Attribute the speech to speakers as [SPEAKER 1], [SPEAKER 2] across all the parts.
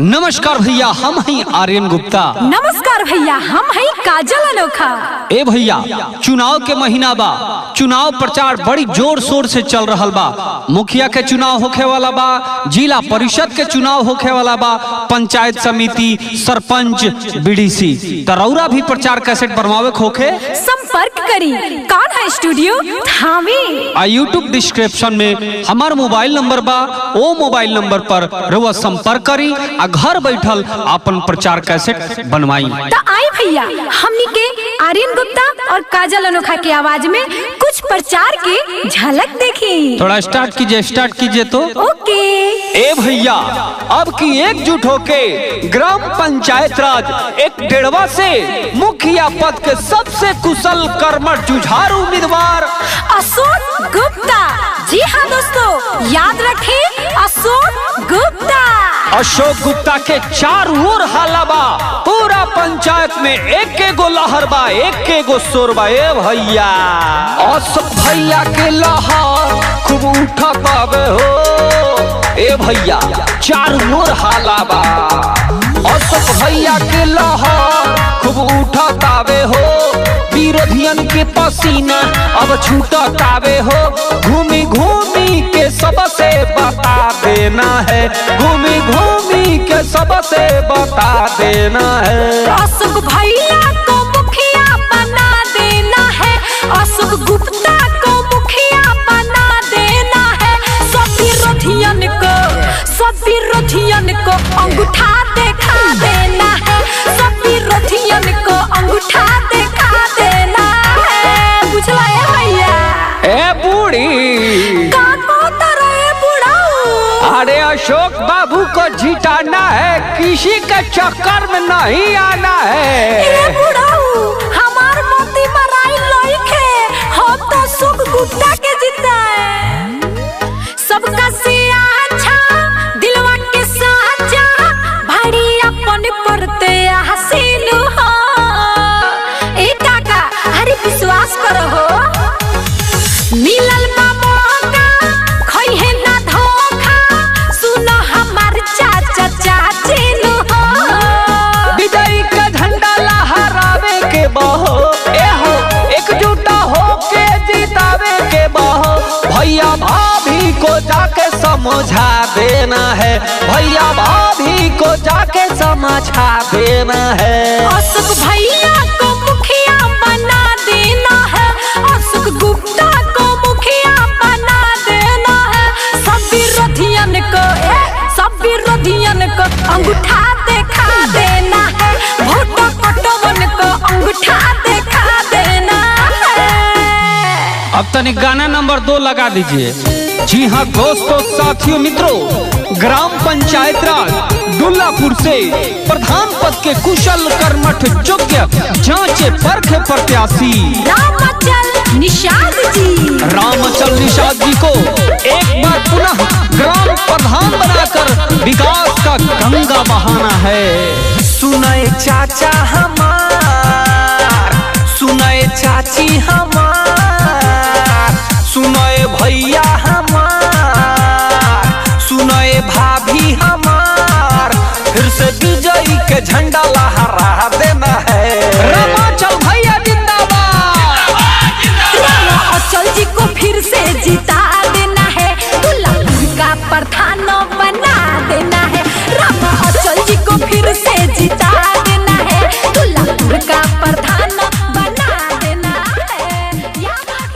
[SPEAKER 1] नमस्कार भैया, हम हैं आर्यन गुप्ता।
[SPEAKER 2] नमस्कार भैया, हम हैं काजल अनोखा।
[SPEAKER 1] ए भैया, चुनाव के महीना बा, चुनाव प्रचार बड़ी जोर शोर से चल रहा बा। मुखिया के चुनाव होखे वाला बा, जिला परिषद के चुनाव होखे वाला बा, पंचायत समिति, सरपंच, बीडीसी। तरौरा भी प्रचार कैसेट बनवावे होखे,
[SPEAKER 2] संपर्क करी। कौन है स्टूडियो थावे।
[SPEAKER 1] यूट्यूब डिस्क्रिप्शन में हमार मोबाइल नंबर बा, ओ मोबाइल नंबर पर रउआ संपर्क करी, घर बैठल अपन प्रचार कैसेट बनवाई।
[SPEAKER 2] तो आई भैया, हमनी के आर्यन गुप्ता और काजल अनोखा की आवाज में कुछ प्रचार के झलक देखी।
[SPEAKER 1] थोड़ा स्टार्ट कीजिए तो।
[SPEAKER 2] ओके।
[SPEAKER 1] ए भैया, अब की एकजुट होके ग्राम पंचायत राज एक डेढ़वा से मुखिया पद के सबसे कुशल कर्मठ जुझारू उम्मीदवार
[SPEAKER 2] अशोक गुप्ता। जी हाँ दोस्तों, याद रखें अशोक गुप्ता।
[SPEAKER 1] अशोक गुप्ता के चारों ओर हाला बा, पूरा पंचायत में एक एगो लहर बा, एक एगो शोर बा। ए भैया, अशोक भैया के लहर खूब उठा पावे हो। ए भैया, चारों ओर हाला बा, अशोक भैया के लहर खूब उठा पावे हो। विरोधियन के पसीना अब छूटा कावे हो। घूमी घूमी के सबसे बता देना है, घूमी घूमी के सबसे बता देना है।
[SPEAKER 2] अशोक भैया को मुखिया बना देना है, अशोक गुप्ता को मुखिया बना देना है। सब विरोधियन को अंगूठा दिखा देना है, सब विरोधियन को अंगूठा दिखा देना है। बुझला है भैया?
[SPEAKER 1] ए बूढ़ी, अरे अशोक बाबू को जिताना है, किसी के चक्कर में नहीं आना है।
[SPEAKER 2] हमार मोती मराई लइके, हम तो अशोक गुप्ता के जीता है। सबका से अच्छा दिलवा के साचा, भाड़ी अपन परते हसीन हो। ए काका, अरे विश्वास करो हो, मिलल
[SPEAKER 1] भाभी को जाके समझा देना है, भैया भाभी को जाके समझा देना है।
[SPEAKER 2] अशोक भैया को मुखिया बना देना है, अशोक गुप्ता को मुखिया बना देना है। सब विरोधियन को अंगूठा दिखा देना है, वोटों कटवन को अंगूठा दिखा देना है।
[SPEAKER 1] अब तनिक गाना नंबर 2 लगा दीजिए। जी हाँ दोस्तों, साथियों, मित्रों, ग्राम पंचायत राज दुल्लापुर से प्रधान पद के कुशल कर्मठ योग्य जांचे परखे प्रत्याशी
[SPEAKER 2] रामचल निषाद जी
[SPEAKER 1] को एक बार पुनः ग्राम प्रधान बनाकर विकास का गंगा बहाना है।
[SPEAKER 3] सुनाए चाचा हमार, सुनाए चाची हमार, सुनाए भैया हमार, सुनाए भाभी हमार, फिर से विजयी के झंडा लहरा देना है।
[SPEAKER 1] रामाचल भैया जिंदाबाद,
[SPEAKER 2] रामाचल जी को फिर से जिता देना है, दुल्लापुर का प्रधान बना देना है। रामाचल जी को फिर से जिता देना है, दुल्लापुर का प्रधान बना देना है।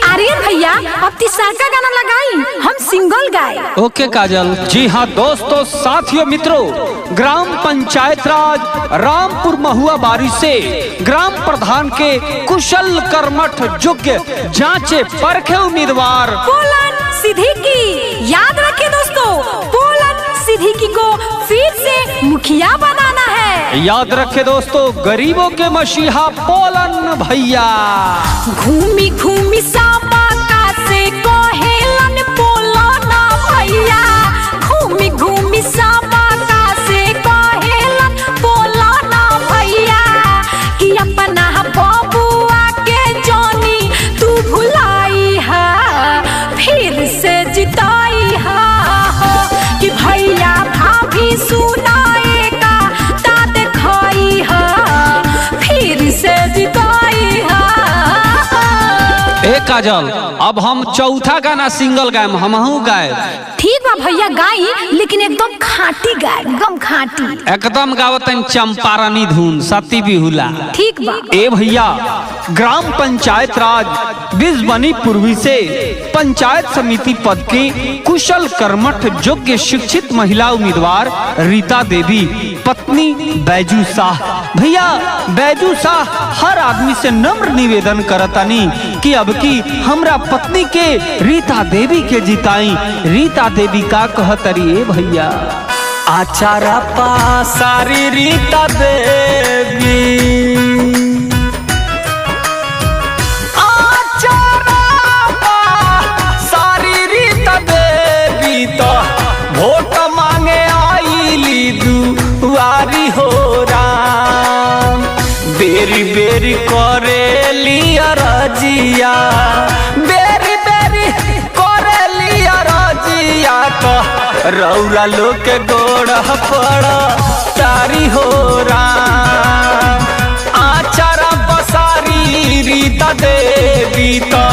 [SPEAKER 2] आर्यन भैया, अब तीसरा का गाना लगाई, हम सिंगल गाए।
[SPEAKER 1] ओके काजल। जी हाँ दोस्तों, साथियों, मित्रों, ग्राम पंचायत राज रामपुर महुआ बारी से ग्राम प्रधान के कुशल कर्मठ योग्य जांचे परखे उम्मीदवार
[SPEAKER 2] पोलन सिद्दीकी। याद रखें दोस्तों, पोलन सिद्दीकी को फिर से मुखिया बनाना है।
[SPEAKER 1] याद रखे दोस्तों, गरीबों के मसीहा पोलन भैया।
[SPEAKER 2] घूमी घूमी साबाका से कोहेलन पोलन भैया, घूमी घूमी साबाका से कोहेलन पोलन भैया, कि अपना बबुआ के जानी तू भुलाई है, फिर से जिताई है, कि भैया भाभी सुनाए
[SPEAKER 1] काजल, अब हम चौथा गाना सिंगल गायम, हमहू गाए।
[SPEAKER 2] ठीक बा भैया गाई, लेकिन एकदम खाटी गाय, एकदम खाटी।
[SPEAKER 1] एकदम गावतन चंपारनी धुन सती बिहुला।
[SPEAKER 2] ठीक बा।
[SPEAKER 1] ए भैया, ग्राम पंचायत राज बिजबनी पूर्वी से पंचायत समिति पद के कुशल कर्मठ योग्य शिक्षित महिला उम्मीदवार रीता देवी पत्नी बैजू शाह। भैया बैजू शाह हर आदमी से नम्र निवेदन करतानी कि अब की हमरा पत्नी के रीता देवी के जिताई। रीता देवी का कहतरी ए भैया,
[SPEAKER 3] आचारा पासारी रीता देवी, आचारा पासारी रीता देवी तो वोट मांगे आईली दुआरी हो राम। बेरी बेरी करे लिया रजिया, बेरी बेरी करे लिया रजिया तो रौरा लोग के गोड़ पड़ तारी हो राम। आचारा बसारी रीता देवी तो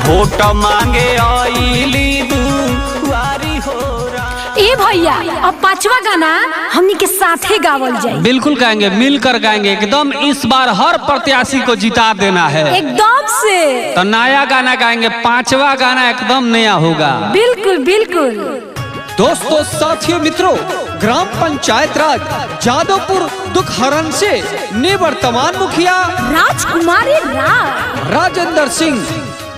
[SPEAKER 3] वोट मांगे आईली दुआरी हो राम।
[SPEAKER 2] ए भैया, अब पांचवा गाना हमनी के साथे गावल जाए।
[SPEAKER 1] बिल्कुल गाएंगे, मिलकर गाएंगे एकदम। इस बार हर प्रत्याशी को जिता देना है
[SPEAKER 2] एकदम से।
[SPEAKER 1] तो नया गाना गाएंगे, पांचवा गाना एकदम नया होगा।
[SPEAKER 2] बिल्कुल बिल्कुल।
[SPEAKER 1] दोस्तों, साथियों, मित्रों, ग्राम पंचायत राज जादवपुर दुखहरण से निवर्तमान मुखिया
[SPEAKER 2] राजकुमारी राव
[SPEAKER 1] राजेंद्र सिंह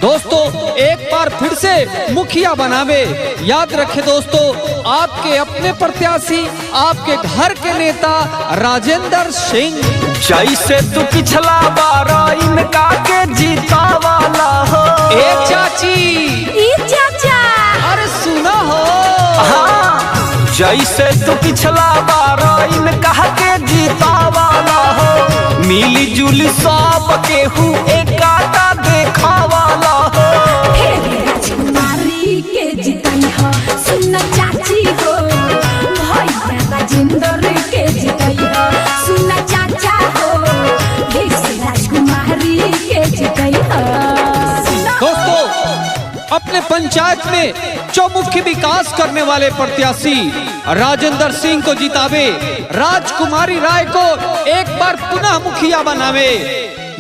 [SPEAKER 1] दोस्तों एक बार फिर से मुखिया बनावे। याद रखे दोस्तों, आपके अपने प्रत्याशी, आपके घर के नेता राजेंद्र सिंह।
[SPEAKER 3] जैसे तू पिछला बार इनका के जीता वाला हो।
[SPEAKER 1] ए चाची,
[SPEAKER 2] ई चाचा,
[SPEAKER 1] अरे सुना हो।
[SPEAKER 3] हाँ, जैसे तू पिछला बार इनका के जीता वाला हो। मिली जुली सब केहू एकाता देखा वाला हो।
[SPEAKER 2] राजकुमारी के जितई हो, सुन चाची हो। भैया राजेंद्र के जितई हो, सुन चाचा हो। राजकुमारी के जितई हो।
[SPEAKER 1] दोस्तों, अपने पंचायत में चौमुखी विकास करने वाले प्रत्याशी राजेंद्र सिंह को जितावे, राजकुमारी राय को एक बार पुनः मुखिया बनावे।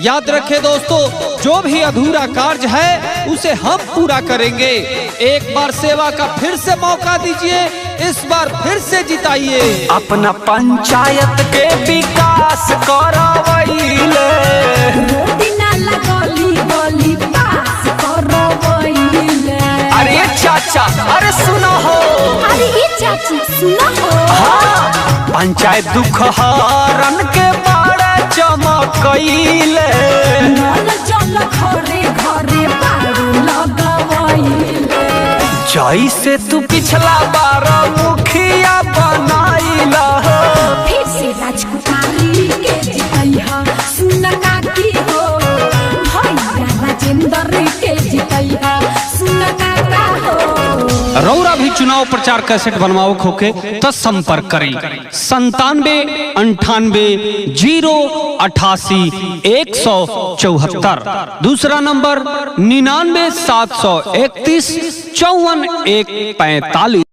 [SPEAKER 1] याद रखें दोस्तों, जो भी अधूरा कार्य है उसे हम पूरा करेंगे। एक बार सेवा का फिर से मौका दीजिए, इस बार फिर से जिताइए।
[SPEAKER 3] अपना पंचायत के विकास करवैले, अरे चाचा, अरे सुनो हो।
[SPEAKER 2] अरे ये चाची सुनो हो।
[SPEAKER 3] हाँ, पंचायत दुख हरण के बारे चमकैले।
[SPEAKER 2] जल घरे घरे बारू लगवैले।
[SPEAKER 3] जैसे तू पिछला बार मुखिया बनाइला हो।
[SPEAKER 2] फिर से राजकुमारी के जितई हो, सुन काकी हो। भैया राजेंद्र के जितई हो, सुन काका हो।
[SPEAKER 1] रौरा भी चुनाव प्रचार कैसेट बनवाओ खोके तो संपर्क करें 97 98 088 174। दूसरा नंबर 99 731 54 145।